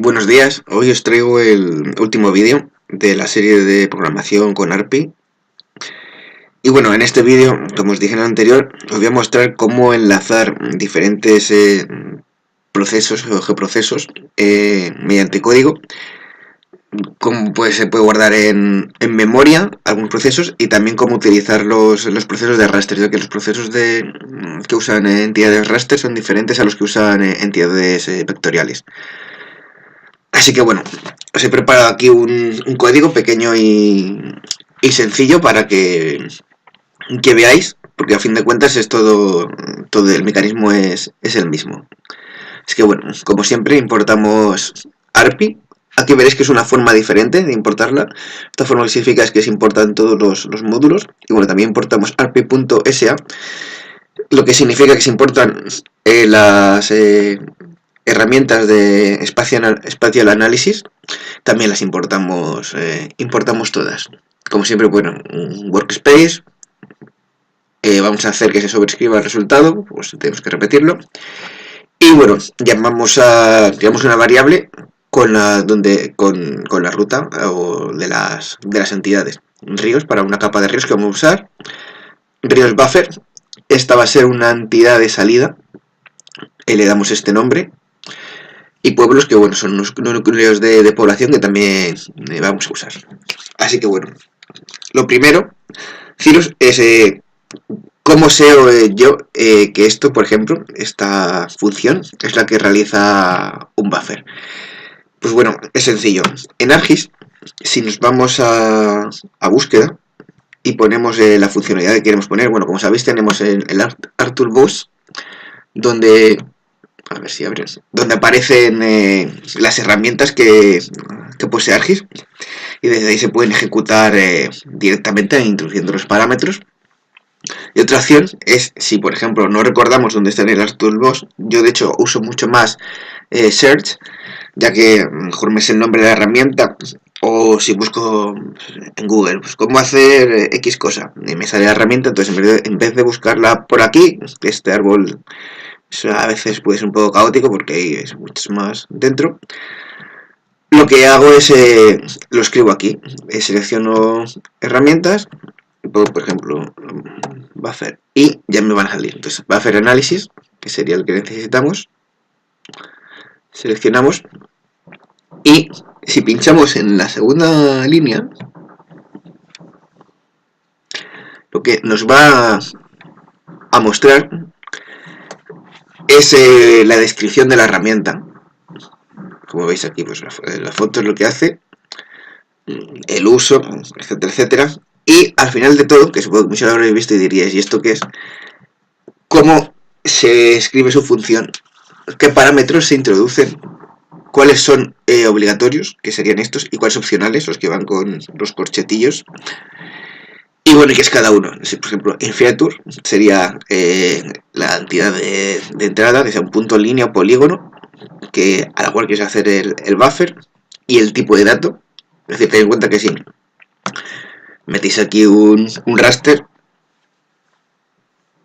Buenos días, hoy os traigo el último vídeo de la serie de programación con ARPI. Y bueno, en este vídeo, como os dije en el anterior, os voy a mostrar cómo enlazar diferentes procesos o geoprocesos mediante código. Cómo se puede guardar en memoria algunos procesos y también cómo utilizar los procesos de raster, ya que los procesos que usan entidades raster son diferentes a los que usan entidades vectoriales. Así que bueno, os he preparado aquí un código pequeño y sencillo para que veáis, porque a fin de cuentas es todo el mecanismo es el mismo. Es que bueno, como siempre importamos ARPI. Aquí veréis que es una forma diferente de importarla. Esta forma lo que significa es que se importan todos los módulos. Y bueno, también importamos arpi.sa, lo que significa que se importan las herramientas de Spatial Analysis. También las importamos todas. Como siempre, bueno, un workspace. Vamos a hacer que se sobrescriba el resultado, pues tenemos que repetirlo. Y bueno, creamos una variable con la ruta o de las entidades. Ríos, para una capa de ríos que vamos a usar. Ríos buffer. Esta va a ser una entidad de salida. Le damos este nombre. Y pueblos que bueno, son unos núcleos de población que también vamos a usar. Así que bueno, lo primero, Cirus, es cómo sé yo que esto, por ejemplo, esta función es la que realiza un buffer. Pues bueno, es sencillo. En ArcGIS, si nos vamos a búsqueda y ponemos la funcionalidad que queremos poner, bueno, como sabéis tenemos el ArcToolbox, donde a ver si abres, donde aparecen las herramientas que posee ArcGIS, y desde ahí se pueden ejecutar directamente introduciendo los parámetros. Y otra opción es, si por ejemplo no recordamos dónde está en el ArcToolbox, yo de hecho uso mucho más Search, ya que mejor me sé el nombre de la herramienta, o si busco en Google, pues cómo hacer X cosa, y me sale la herramienta. Entonces en vez de buscarla por aquí, este árbol a veces puede ser un poco caótico porque hay muchos más dentro, lo que hago es lo escribo aquí, selecciono herramientas, por ejemplo buffer, y ya me van a salir. Entonces buffer análisis, que sería el que necesitamos, seleccionamos, y si pinchamos en la segunda línea, lo que nos va a mostrar es la descripción de la herramienta. Como veis aquí, pues la foto es lo que hace, el uso, etcétera, etcétera. Y al final de todo, que supongo que muchos lo habréis visto y diríais, ¿y esto qué es? ¿Cómo se escribe su función? ¿Qué parámetros se introducen? ¿Cuáles son obligatorios, que serían estos? ¿Y cuáles opcionales, los que van con los corchetillos? Y bueno, ¿qué es cada uno? Si, por ejemplo, Infinitur sería la entidad de entrada, que sea un punto, línea o polígono, a la cual quieres hacer el buffer, y el tipo de dato. Es decir, ten en cuenta que si metéis aquí un raster,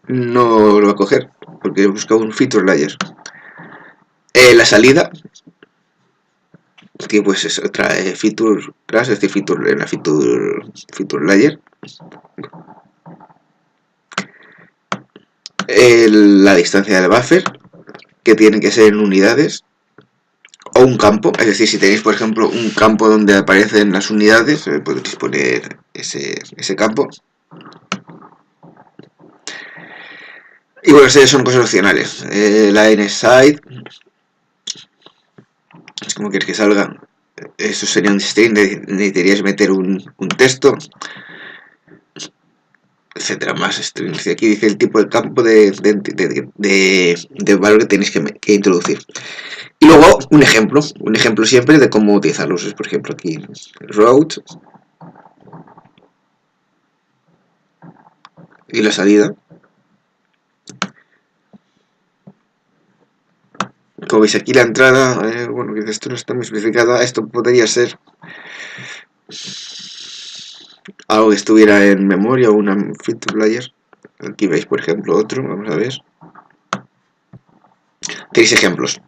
no lo va a coger, porque busca un feature layer. La salida, que pues es otra feature class, es decir, la feature layer. La distancia del buffer, que tiene que ser en unidades, o un campo, es decir, si tenéis por ejemplo un campo donde aparecen las unidades, podéis poner ese campo. Y bueno, esas son cosas opcionales. La nside, es como quieres que salga. Eso sería un string, necesitaríais meter un texto, etcétera, más strings. Aquí dice el tipo de campo de valor que tenéis que introducir. Y luego un ejemplo siempre de cómo utilizarlos. Por ejemplo, aquí route y la salida. Como veis aquí la entrada, bueno, que esto no está muy especificada. Esto podría ser algo que estuviera en memoria o una feature layer. Aquí veis, por ejemplo, otro. Vamos a ver. Tenéis ejemplos.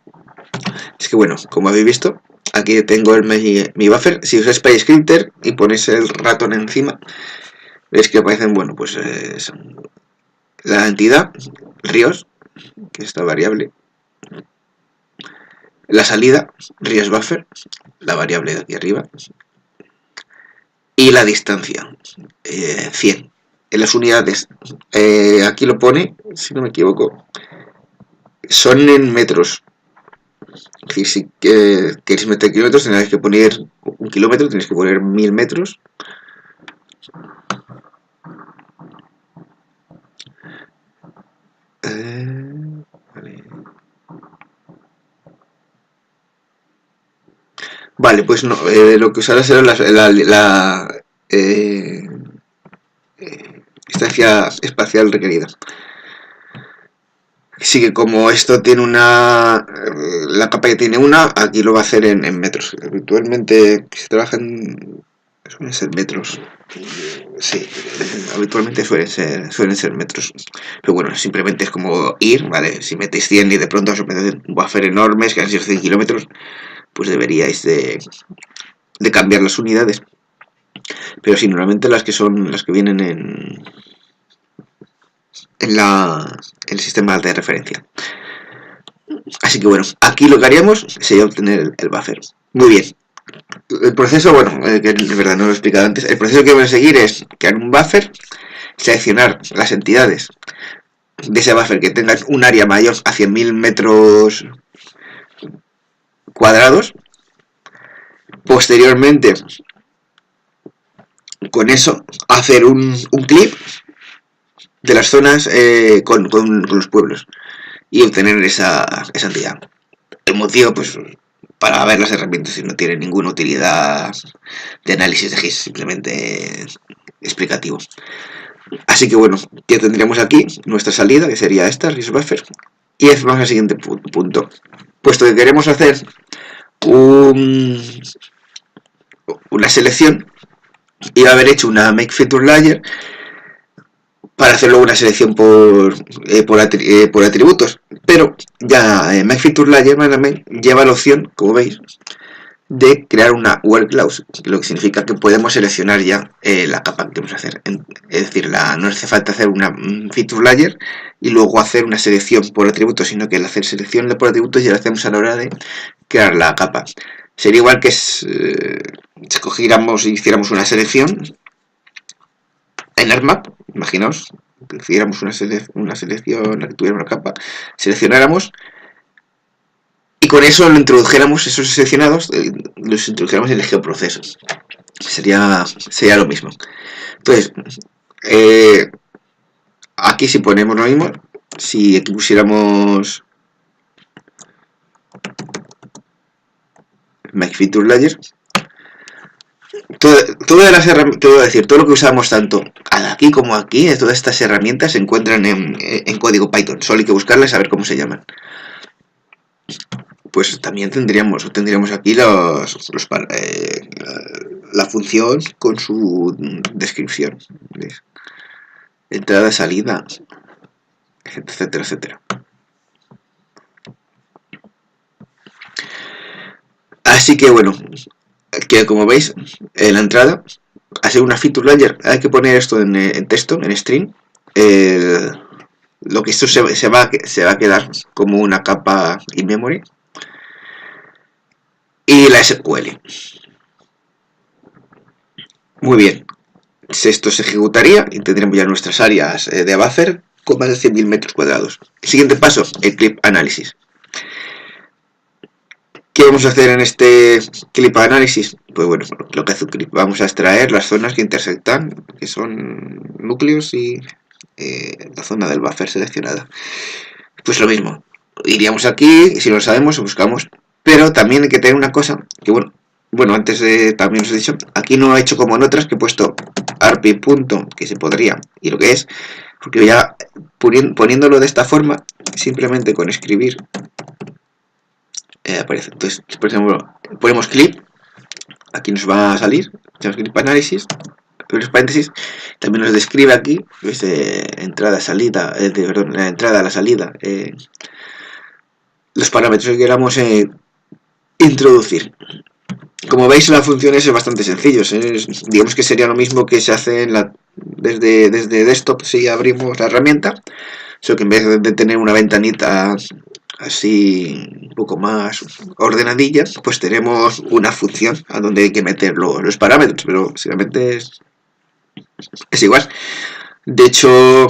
Es que bueno, como habéis visto, Aquí tengo mi buffer. Si usáis PyScripter y ponéis el ratón encima, veis que aparecen, bueno, pues la entidad, ríos, que es esta variable, la salida, ríos buffer, la variable de aquí arriba, y la distancia, 100. En las unidades, aquí lo pone, si no me equivoco, son en metros. Es decir, si queréis meter kilómetros, tenéis que poner un kilómetro, tenéis que poner 1000 metros. Vale. Vale, pues no, lo que usará será la distancia espacial requerida. Así que como esto tiene la capa que tiene una, aquí lo va a hacer en metros. Habitualmente se trabaja suelen ser metros. Sí, habitualmente suelen ser metros. Pero bueno, simplemente es como ir, ¿vale? Si metéis 100 y de pronto os metéis un buffer enormes que han sido 100 kilómetros, pues deberíais de cambiar las unidades. Pero sí, normalmente las que vienen en el sistema de referencia. Así que bueno, aquí lo que haríamos sería obtener el buffer. Muy bien. El proceso, bueno, que de verdad no lo he explicado antes, el proceso que vamos a seguir es crear un buffer, seleccionar las entidades de ese buffer que tengan un área mayor a 100.000 metros cuadrados. Posteriormente, con eso, hacer un clip de las zonas con los pueblos y obtener esa entidad. El motivo, pues, para ver las herramientas, si no tiene ninguna utilidad de análisis de GIS, simplemente explicativo. Así que bueno, ya tendríamos aquí nuestra salida, que sería esta, RIS Buffer, y vamos al siguiente punto. Puesto que queremos hacer una selección, iba a haber hecho una Make Feature Layer para hacer luego una selección por atributos, pero ya Make Feature Layer lleva la opción, como veis, de crear una Word Clause, lo que significa que podemos seleccionar ya la capa que queremos hacer. Es decir, no hace falta hacer una feature layer y luego hacer una selección por atributos, sino que el hacer selección por atributos ya lo hacemos a la hora de crear la capa. Sería igual que escogiéramos y hiciéramos una selección en ArcMap, imaginaos que hiciéramos una selección, que tuviera una capa, seleccionáramos y con eso lo introdujéramos, esos seleccionados, los introdujéramos en el geoproceso. Sería lo mismo. Entonces, aquí si ponemos lo mismo, si aquí pusiéramos Make Feature Layer, todo lo que usamos tanto aquí como aquí, todas estas herramientas se encuentran en código Python, solo hay que buscarlas y saber cómo se llaman. Pues también tendríamos aquí la función con su descripción, ¿ves? Entrada, salida, etcétera, etcétera. Así que bueno, que como veis, en la entrada, hacer una feature layer, hay que poner esto en texto, en string. Lo que esto se va a quedar como una capa in memory. Y la SQL. Muy bien. Esto se ejecutaría y tendremos ya nuestras áreas de buffer con más de 100.000 metros cuadrados. El siguiente paso, el clip análisis. ¿Qué vamos a hacer en este clip análisis? Pues bueno, lo que hace un clip, vamos a extraer las zonas que intersectan, que son núcleos y la zona del buffer seleccionada. Pues lo mismo, iríamos aquí, si lo sabemos, buscamos, pero también hay que tener una cosa, que bueno, antes también os he dicho, aquí no he hecho como en otras, que he puesto arpi punto, que se podría, y lo que es, porque ya poniéndolo de esta forma, simplemente con escribir, aparece. Entonces, por ejemplo, ponemos clip, aquí nos va a salir, clip análisis, los paréntesis, también nos describe aquí, pues, entrada, salida, perdón, la entrada, la salida, los parámetros que queramos introducir. Como veis, la función es bastante sencillo. Digamos que sería lo mismo que se hace desde desktop si abrimos la herramienta, solo que en vez de tener una ventanita así un poco más ordenadilla, pues tenemos una función a donde hay que meter los parámetros, pero básicamente es igual. De hecho,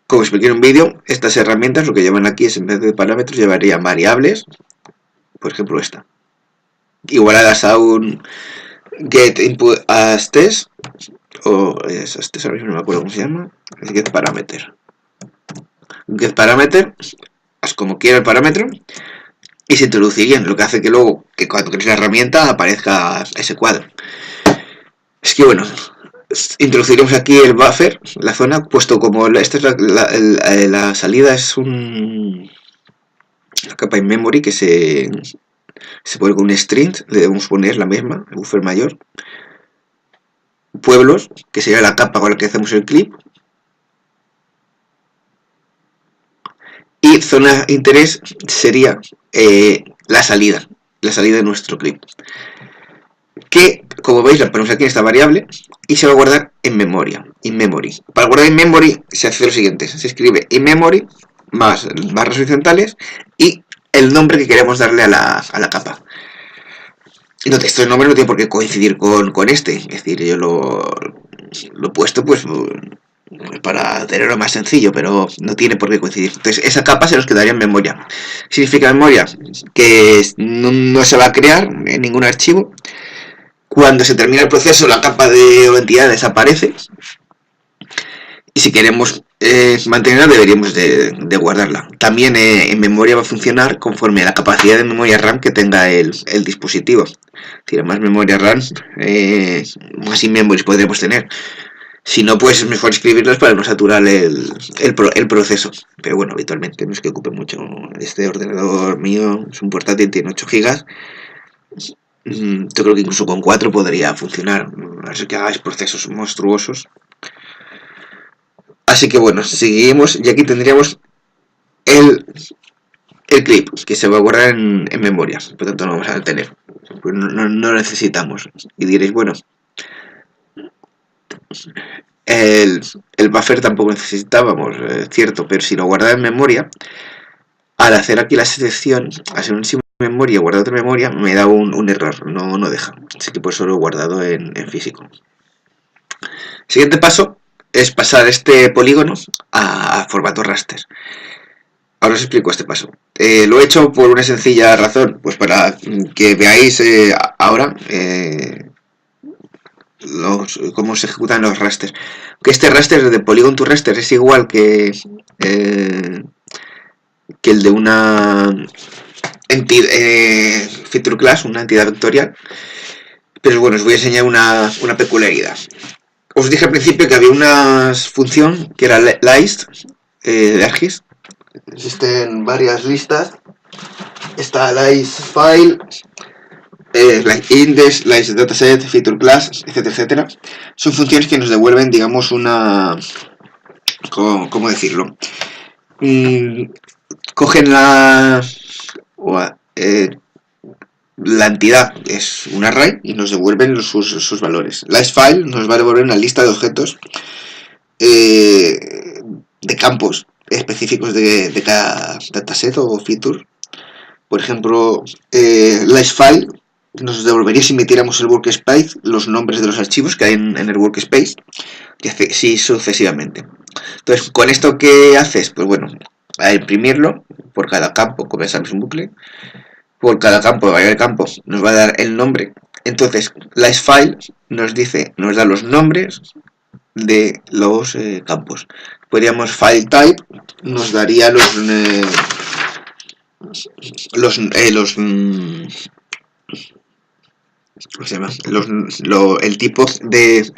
como expliqué en un vídeo, estas herramientas lo que llevan aquí es, en vez de parámetros, llevarían variables, por ejemplo esta, igualadas a un get input as test, o as test, ahora mismo no me acuerdo cómo se llama, es get parameter. Get parameter, es como quiera el parámetro, y se introducirían, lo que hace que luego, que cuando crees la herramienta, aparezca ese cuadro. Es que bueno, introduciremos aquí el buffer, la zona, puesto como esta es la salida, es una capa in memory que se pone con un string, le debemos poner la misma, el buffer mayor. Pueblos, que sería la capa con la que hacemos el clip. Y zona de interés sería la salida de nuestro clip. Que, como veis, la ponemos aquí en esta variable y se va a guardar en memoria, in memory. Para guardar en memory se hace lo siguiente: se escribe in memory más barras horizontales y el nombre que queremos darle a la capa. Entonces, este nombre no tiene por qué coincidir con este, es decir, yo lo he puesto pues para tenerlo más sencillo, pero no tiene por qué coincidir. Entonces, esa capa se nos quedaría en memoria. Significa memoria que no se va a crear en ningún archivo. Cuando se termina el proceso, la capa de entidad desaparece. Y si queremos mantenerla, deberíamos de guardarla. También en memoria va a funcionar conforme a la capacidad de memoria RAM que tenga el dispositivo. Es decir, más memoria RAM, más in-memories podremos tener. Si no, pues es mejor escribirlas para no saturar el proceso. Pero bueno, habitualmente no es que ocupe mucho. Este ordenador mío es un portátil, tiene 8 GB. Yo creo que incluso con 4 podría funcionar. A no ser que hagáis procesos monstruosos. Así que bueno, seguimos y aquí tendríamos el clip que se va a guardar en memoria. Por lo tanto, no vamos a tener. Pues no lo necesitamos. Y diréis, bueno, el buffer tampoco necesitábamos, cierto, pero si lo guardaba en memoria, al hacer aquí la selección, hacer un en memoria y guardar otra memoria, me da un error, no deja. Así que por eso lo he guardado en físico. Siguiente paso es pasar este polígono a formato raster. Ahora os explico este paso. Lo he hecho por una sencilla razón, pues para que veáis ahora cómo se ejecutan los rasters. Que este raster de polygon to raster es igual que el de una entidad, feature class, una entidad vectorial. Pero bueno, os voy a enseñar una peculiaridad. Os dije al principio que había una función que era list de ArcGIS. Existen varias listas. Está list file, like index, like dataset, feature class, etcétera, etcétera. Son funciones que nos devuelven, digamos, una... ¿Cómo decirlo? Cogen la entidad, es un array, y nos devuelven sus valores. List file nos va a devolver una lista de objetos de campos específicos de cada dataset o feature. Por ejemplo, list file nos devolvería, si metiéramos el workspace, los nombres de los archivos que hay en el workspace, y así sucesivamente. Entonces, ¿con esto qué haces? Pues bueno, a imprimirlo por cada campo, comenzamos un bucle. Por cada campo, variable campo, nos va a dar el nombre. Entonces, list file nos da los nombres de los campos. Podríamos file type, nos daría el tipo del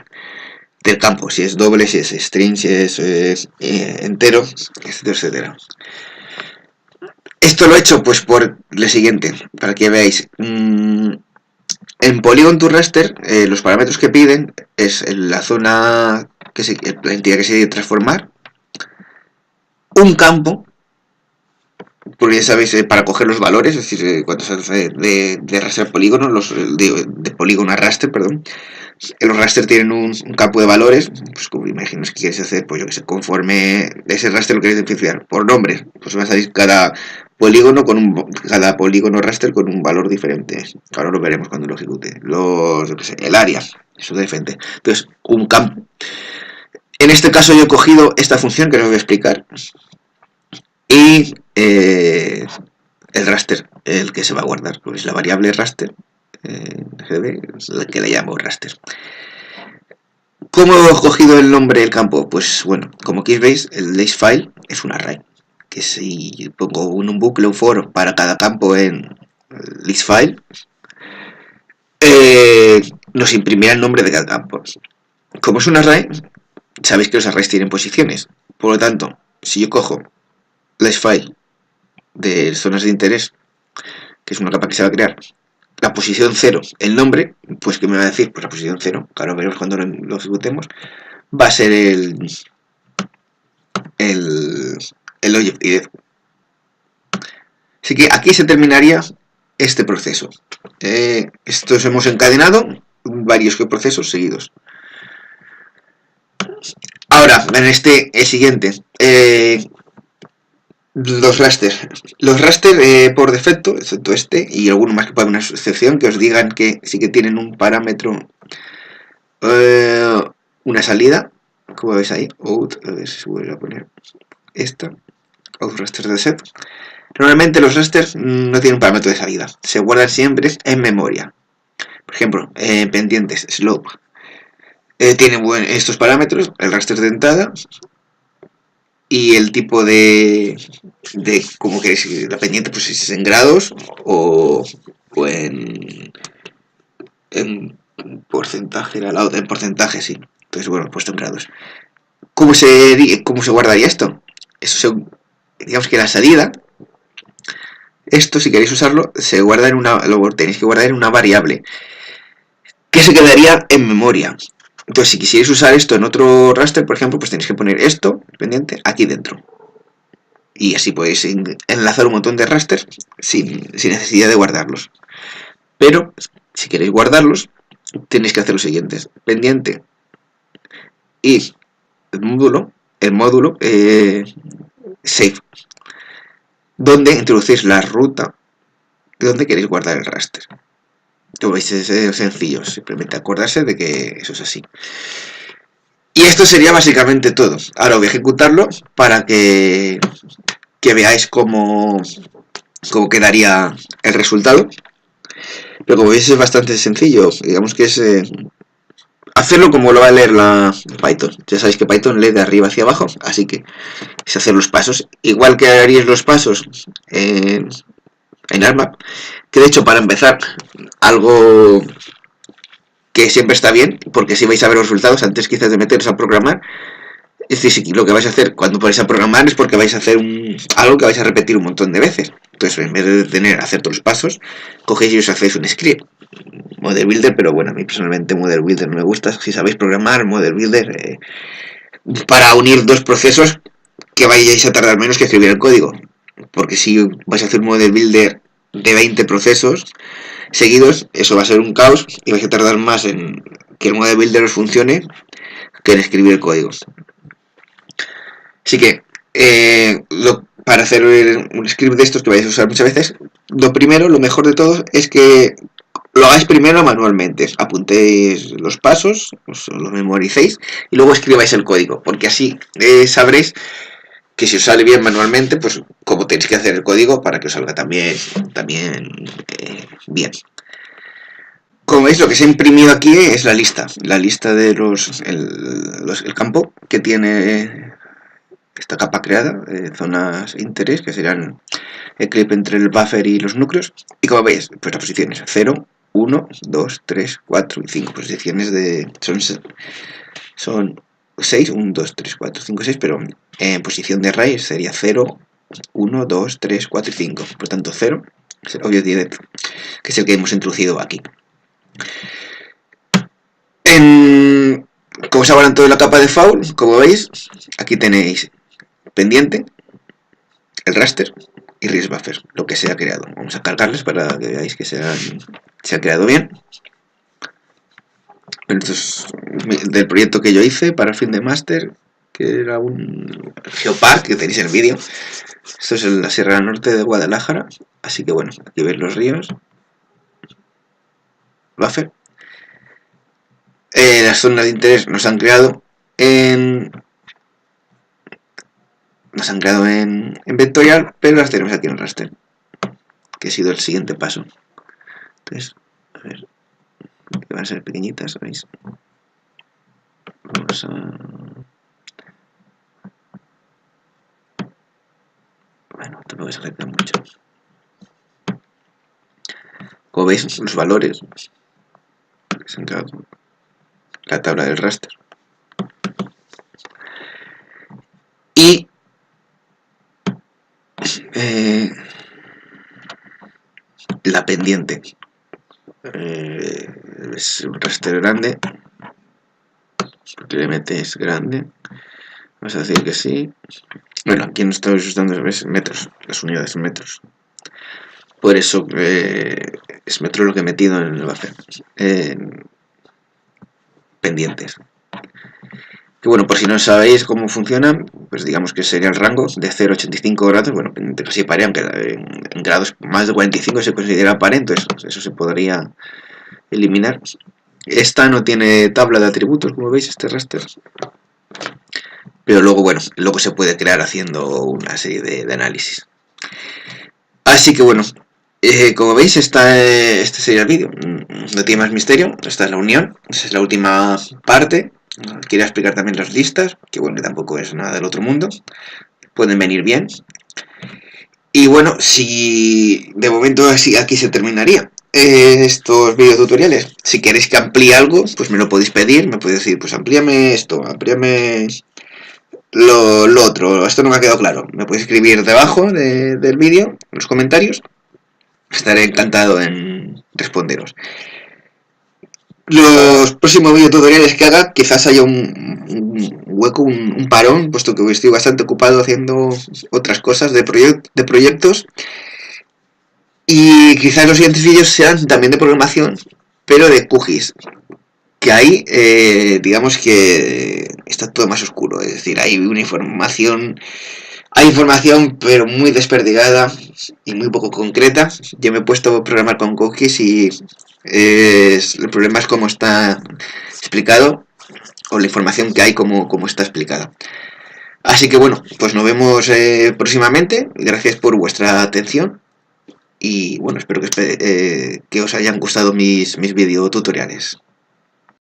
campo, si es doble, si es string, si es entero, etcétera, etcétera. Esto lo he hecho pues por lo siguiente, para que veáis. En Polygon to Raster, los parámetros que piden es la zona, la entidad que se debe transformar, un campo porque ya sabéis, para coger los valores, es decir, cuando se hace de raster a polígono, de polígono a raster, perdón, los raster tienen un campo de valores, pues como imaginas que quieres hacer, pues yo que sé, conforme ese raster lo quieres diferenciar por nombres, pues va a salir cada polígono raster con un valor diferente. Ahora lo veremos cuando lo ejecute. Yo que sé, el área, eso es diferente. Entonces, un campo. En este caso yo he cogido esta función que os voy a explicar y el raster, el que se va a guardar, pues la variable raster, la que le llamo raster. ¿Cómo he cogido el nombre del campo? Pues bueno, como aquí veis, el listFile es un array. Que si pongo un bucle, un for para cada campo en listFile, nos imprimirá el nombre de cada campo. Como es un array, sabéis que los arrays tienen posiciones. Por lo tanto, si yo cojo listFile de zonas de interés, que es una capa que se va a crear, la posición 0, el nombre, pues ¿qué me va a decir? Pues la posición 0, claro, veremos cuando lo ejecutemos, va a ser el object. Así que aquí se terminaría este proceso. Estos hemos encadenado varios procesos seguidos. Ahora, en el siguiente, los raster. Los raster por defecto, excepto este, y alguno más que pueda una excepción, que os digan que sí que tienen un parámetro, una salida, como veis ahí, out, a ver si vuelvo a poner esta, out raster de set. Normalmente los rasters no tienen un parámetro de salida, se guardan siempre en memoria. Por ejemplo, pendientes, slope, tienen estos parámetros, el raster de entrada y el tipo de como queréis, la pendiente, pues si es en grados o en porcentaje, en porcentaje, sí. Entonces, bueno, puesto en grados. ¿Cómo se guardaría esto? Digamos que la salida, esto si queréis usarlo, lo tenéis que guardar en una variable que se quedaría en memoria. Entonces, si quisierais usar esto en otro raster, por ejemplo, pues tenéis que poner esto, pendiente, aquí dentro. Y así podéis enlazar un montón de rasters sin necesidad de guardarlos. Pero, si queréis guardarlos, tenéis que hacer lo siguiente. Pendiente y el módulo save, donde introducís la ruta de donde queréis guardar el raster. Como veis, es sencillo, simplemente acordarse de que eso es así. Y esto sería básicamente todo. Ahora voy a ejecutarlo para que veáis cómo quedaría el resultado. Pero como veis es bastante sencillo. Digamos que es hacerlo como lo va a leer la Python. Ya sabéis que Python lee de arriba hacia abajo, así que es hacer los pasos. Igual que haríais los pasos en ArmMap, que de hecho para empezar, algo que siempre está bien, porque así vais a ver los resultados antes quizás de meteros a programar. Es decir, si lo que vais a hacer cuando ponéis a programar es porque vais a hacer algo que vais a repetir un montón de veces. Entonces, en vez de hacer todos los pasos, cogéis y os hacéis un script. Model Builder, pero bueno, a mí personalmente Model Builder no me gusta. Si sabéis programar, Model Builder, para unir dos procesos que vayáis a tardar menos que escribir el código. Porque si vais a hacer un Model Builder de 20 procesos seguidos, eso va a ser un caos y vais a tardar más en que el Model Builder os funcione que en escribir el código. Así que, para hacer un script de estos que vais a usar muchas veces, lo mejor de todo es que lo hagáis primero manualmente, apuntéis los pasos, os lo memoricéis y luego escribáis el código, porque así sabréis que si os sale bien manualmente, pues cómo tenéis que hacer el código para que os salga también bien. Como veis, lo que se ha imprimido aquí es la lista de el campo que tiene esta capa creada, zonas interés, que serán el clip entre el buffer y los núcleos. Y como veis, pues las posiciones 0, 1, 2, 3, 4 y 5 posiciones son 6, 1, 2, 3, 4, 5, 6, pero en posición de array sería 0, 1, 2, 3, 4 y 5. Por tanto, 0 es el object direct, que es el que hemos introducido aquí. Como se guardan toda la capa de faul, como veis, aquí tenéis pendiente, el raster, y Reese Buffer, lo que se ha creado. Vamos a cargarles para que veáis que se han creado bien. Esto es del proyecto que yo hice para el fin de máster, que era un Geopark, que tenéis en el vídeo. Esto es en la Sierra Norte de Guadalajara, así que bueno, aquí veis los ríos. Buffer. Las zonas de interés nos han creado en vectorial, pero las tenemos aquí en raster, que ha sido el siguiente paso. Entonces, a ver, que van a ser pequeñitas, ¿veis? Vamos a... Bueno, tampoco se acerca mucho. Como veis, los valores se han creado la tabla del raster. Y la pendiente. Es un raster grande, porque el MT es grande. Vamos a decir que sí. Bueno, aquí no estamos usando metros, las unidades en metros. Por eso es metro lo que he metido en el buffer. Pendientes. Que bueno, por si no sabéis cómo funciona, pues digamos que sería el rango de 0,85 grados, bueno, casi pared, aunque en grados más de 45 se considera pared, entonces eso se podría eliminar. Esta no tiene tabla de atributos, como veis, este raster. Pero luego, bueno, luego se puede crear haciendo una serie de análisis. Así que bueno, como veis, este sería el vídeo. No tiene más misterio, esta es la unión, esa es la última parte. Quería explicar también las listas, que bueno, tampoco es nada del otro mundo. Pueden venir bien. Y bueno, si de momento así aquí se terminaría estos videotutoriales. Si queréis que amplíe algo, pues me lo podéis pedir. Me podéis decir, pues amplíame esto, amplíame lo otro. Esto no me ha quedado claro. Me podéis escribir debajo del vídeo, en los comentarios. Estaré encantado en responderos. Los próximos videotutoriales que haga, quizás haya un hueco, un parón, puesto que estoy bastante ocupado haciendo otras cosas de proyectos. Y quizás los siguientes vídeos sean también de programación, pero de QGIS. Que ahí, digamos que está todo más oscuro. Es decir, hay información pero muy desperdigada y muy poco concreta. Yo me he puesto a programar con QGIS y el problema es cómo está explicado, o la información que hay como está explicada. Así que bueno, pues nos vemos próximamente. Gracias por vuestra atención. Y bueno, espero que os hayan gustado mis videotutoriales.